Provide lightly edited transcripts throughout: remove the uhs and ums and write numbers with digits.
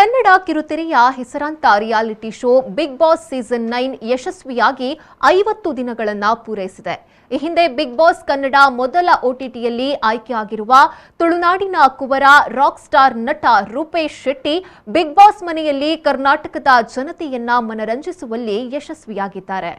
ಕನ್ನಡ ಕಿರುತೆರೆಯ ಹೆಸರಾಂತ reality show Bigg Boss season 9 ಯಶಸ್ವಿಯಾಗಿ 50 ದಿನಗಳನ್ನು ಪೂರೈಸಿದೆ. ಈ ಹಿಂದೆ ಬಿಗ್ ಬಾಸ್ ಕನ್ನಡ ಮೊದಲ OTTಯಲ್ಲಿ ಆಯ್ಕೆಯಾಗಿರುವ ತುಳುನಾಡಿನ ಕುವರ ರಾಕ್ ಸ್ಟಾರ್ ನಟ ರೂಪೇಶ್ ಶೆಟ್ಟಿ ಬಿಗ್ ಬಾಸ್ ಮನೆಯಲ್ಲಿ ಕರ್ನಾಟಕದ ಜನತೆಯನ್ನ ಮನರಂಜಿಸುವಲ್ಲಿ ಯಶಸ್ವಿಯಾಗಿದ್ದಾರೆ.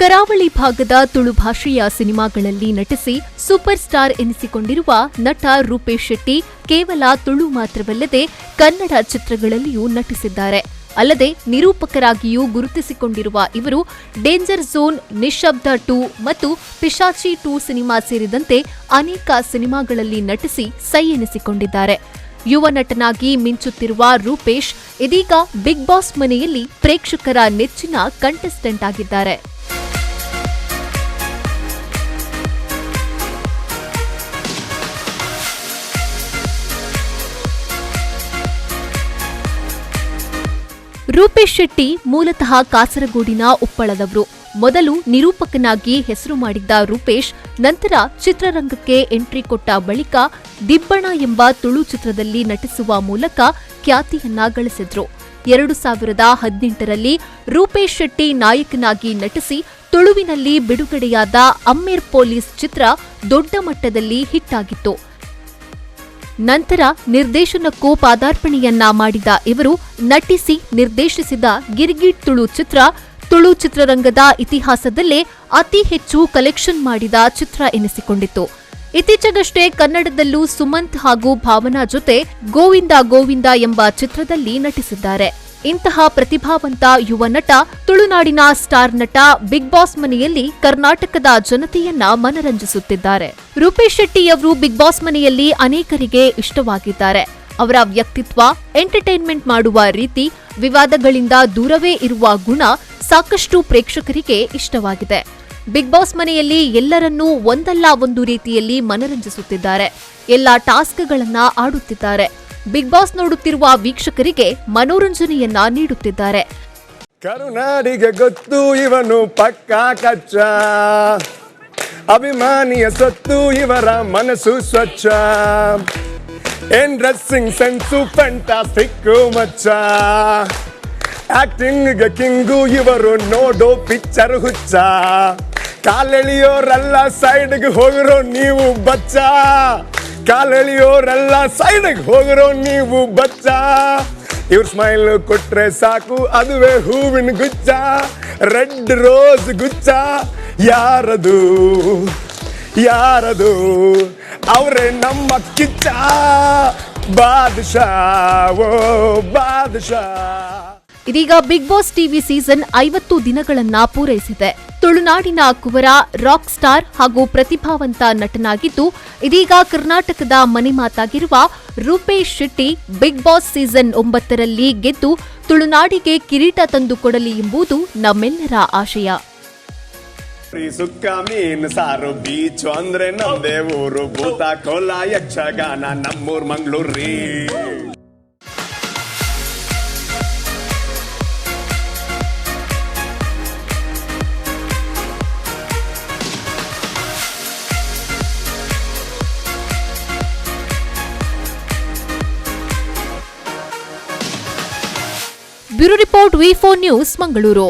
ಕರಾವಳಿ ಭಾಗದ ತುಳು ಭಾಷೆಯ ಸಿನಿಮಾಗಳಲ್ಲಿ ನಟಿಸಿ ಸೂಪರ್ ಸ್ಟಾರ್ ಎನಿಸಿಕೊಂಡಿರುವ ನಟ ರೂಪೇಶ್ ಶೆಟ್ಟಿ ಕೇವಲ ತುಳು ಮಾತ್ರವಲ್ಲದೆ ಕನ್ನಡ ಚಿತ್ರಗಳಲ್ಲಿಯೂ ನಟಿಸಿದ್ದಾರೆ. ಅಲ್ಲದೆ ನಿರೂಪಕರಾಗಿಯೂ ಗುರುತಿಸಿಕೊಂಡಿರುವ ಇವರು ಡೇಂಜರ್ ಝೋನ್, ನಿಶಬ್ದ 2 ಮತ್ತು ಪಿಶಾಚಿ 2 ಸಿನಿಮಾ ಸೇರಿದಂತೆ ಅನೇಕ ಸಿನಿಮಾಗಳಲ್ಲಿ ನಟಿಸಿ ಸೈ ಎನಿಸಿಕೊಂಡಿದ್ದಾರೆ. ಯುವ ನಟನಾಗಿ ಮಿಂಚುತ್ತಿರುವ ರೂಪೇಶ್ ಇದೀಗ ಬಿಗ್ ಬಾಸ್ ಮನೆಯಲ್ಲಿ ಪ್ರೇಕ್ಷಕರ ನೆಚ್ಚಿನ ಕಂಟೆಸ್ಟೆಂಟ್ ಆಗಿದ್ದಾರೆ. ರೂಪೇಶ್ ಶೆಟ್ಟಿ ಮೂಲತಃ ಕಾಸರಗೋಡಿನ ಉಪ್ಪಳದವರು. ಮೊದಲು ನಿರೂಪಕನಾಗಿ ಹೆಸರು ಮಾಡಿದ್ದ ರೂಪೇಶ್ ನಂತರ ಚಿತ್ರರಂಗಕ್ಕೆ ಎಂಟ್ರಿ ಕೊಟ್ಟ ಬಳಿಕ ದಿಬ್ಬಣ ಎಂಬ ತುಳು ಚಿತ್ರದಲ್ಲಿ ನಟಿಸುವ ಮೂಲಕ ಖ್ಯಾತಿಯನ್ನ ಗಳಿಸಿದ್ರು. 2018ರಲ್ಲಿ ರೂಪೇಶ್ ಶೆಟ್ಟಿ ನಾಯಕನಾಗಿ ನಟಿಸಿ ತುಳುವಿನಲ್ಲಿ ಬಿಡುಗಡೆಯಾದ ಅಮ್ಮೇರ್ ಪೊಲೀಸ್ ಚಿತ್ರ ದೊಡ್ಡ ಮಟ್ಟದಲ್ಲಿ ಹಿಟ್ ಆಗಿತ್ತು. ನಂತರ ನಿರ್ದೇಶನಕ್ಕೂ ಪಾದಾರ್ಪಣೆಯನ್ನ ಮಾಡಿದ ಇವರು ನಟಿಸಿ ನಿರ್ದೇಶಿಸಿದ ಗಿರ್ಗಿಟ್ ತುಳು ಚಿತ್ರ ತುಳು ಚಿತ್ರರಂಗದ ಇತಿಹಾಸದಲ್ಲೇ ಅತಿ ಹೆಚ್ಚು ಕಲೆಕ್ಷನ್ ಮಾಡಿದ ಚಿತ್ರ ಎನಿಸಿಕೊಂಡಿತು. ಇತ್ತೀಚೆಗಷ್ಟೇ ಕನ್ನಡದಲ್ಲೂ ಸುಮಂತ್ ಹಾಗೂ ಭಾವನಾ ಜೊತೆ ಗೋವಿಂದ ಗೋವಿಂದ ಎಂಬ ಚಿತ್ರದಲ್ಲಿ ನಟಿಸಿದ್ದಾರೆ. ಇಂತಹ ಪ್ರತಿಭಾವಂತ ಯುವ ನಟ, ತುಳುನಾಡಿನ ಸ್ಟಾರ್ ನಟ ಬಿಗ್ ಬಾಸ್ ಮನೆಯಲ್ಲಿ ಕರ್ನಾಟಕದ ಜನತೆಯನ್ನ ಮನರಂಜಿಸುತ್ತಿದ್ದಾರೆ. ರೂಪೇಶ್ ಶೆಟ್ಟಿಯವರು ಬಿಗ್ ಬಾಸ್ ಮನೆಯಲ್ಲಿ ಅನೇಕರಿಗೆ ಇಷ್ಟವಾಗಿದ್ದಾರೆ. ಅವರ ವ್ಯಕ್ತಿತ್ವ, ಎಂಟರ್ಟೈನ್ಮೆಂಟ್ ಮಾಡುವ ರೀತಿ, ವಿವಾದಗಳಿಂದ ದೂರವೇ ಇರುವ ಗುಣ ಸಾಕಷ್ಟು ಪ್ರೇಕ್ಷಕರಿಗೆ ಇಷ್ಟವಾಗಿದೆ. ಬಿಗ್ ಬಾಸ್ ಮನೆಯಲ್ಲಿ ಎಲ್ಲರನ್ನೂ ಒಂದಲ್ಲ ಒಂದು ರೀತಿಯಲ್ಲಿ ಮನರಂಜಿಸುತ್ತಿದ್ದಾರೆ. ಎಲ್ಲಾ ಟಾಸ್ಕ್ಗಳನ್ನ ಆಡುತ್ತಿದ್ದಾರೆ. ಬಿಗ್ ಬಾಸ್ ನೋಡುತ್ತಿರುವ ವೀಕ್ಷಕರಿಗೆ ಮನೋರಂಜನೆಯನ್ನ ನೀಡುತ್ತಿದ್ದಾರೆ. ಕರುನಾಡಿಗೆ ಗೊತ್ತು ಇವನು ಪಕ್ಕಾ ಕಚ್ಚ, ಅಭಿಮಾನಿಯ ಸೊತ್ತು ಇವರ ಮನಸ್ಸು ಸ್ವಚ್ಛ, ಏನ್ ಡ್ರೆಸ್ಸಿಂಗ್ ಸೆನ್ಸು ಫ್ಯಾಂಟಾಸ್ಟಿಕ್ ಮಚ್ಚ, ಆಕ್ಟಿಂಗ್ ಕಿಂಗು ಇವರು ನೋಡೋ ಪಿಕ್ಚರ್ ಹುಚ್ಚ, ಕಾಲೆಳೆಯೋರೆಲ್ಲ ಸೈಡ್ಗೆ ಹೋಗಿರೋ ನೀವು ಬಚ್ಚ, ಕಾಲೆಳೆಯೋರೆಲ್ಲ ಸೈಡ್ಗೆ ಹೋಗಿರೋ ನೀವು ಬಚ್ಚ, ಇವ್ರ ಸ್ಮೈಲ್ ಕೊಟ್ರೆ ಸಾಕು ಅದುವೇ ಹೂವಿನ ಗುಚ್ಚ, ರೆಡ್ ರೋಸ್ ಗುಚ್ಚ, ಯಾರದು ಯಾರದು ಅವರೇ ನಮ್ಮ ಕಿಚ್ಚ, ಬಾದಶಾ ಓ ಬಾದಶಾ. ಇದೀಗ ಬಿಗ್ ಬಾಸ್ ಟಿವಿ ಸೀಸನ್ 50 ದಿನಗಳನ್ನ ಪೂರೈಸಿದೆ. ತುಳುನಾಡಿನ ಕುವರ, ರಾಕ್ ಸ್ಟಾರ್ ಹಾಗೂ ಪ್ರತಿಭಾವಂತ ನಟನಾಗಿದ್ದು ಇದೀಗ ಕರ್ನಾಟಕದ ಮನೆ ಮಾತಾಗಿರುವ Rupesh Shetty Bigg Boss season 9ರಲ್ಲಿ ಗೆದ್ದು ತುಳುನಾಡಿಗೆ ಕಿರೀಟ ತಂದುಕೊಡಲಿ ಎಂಬುದು ನಮ್ಮೆಲ್ಲರ ಆಶಯ. ಸುಕ್ಕ ಮೀನ್ ಸಾರು ಬೀಚು ಅಂದ್ರೆ ನಮ್ದೇ ಊರು, ಭೂತ ಕೋಲ ಯಕ್ಷಗಾನ ನಮ್ಮೂರ್ ಮಂಗಳೂರು ರೀ. Bureau report V4 news Mangaluru.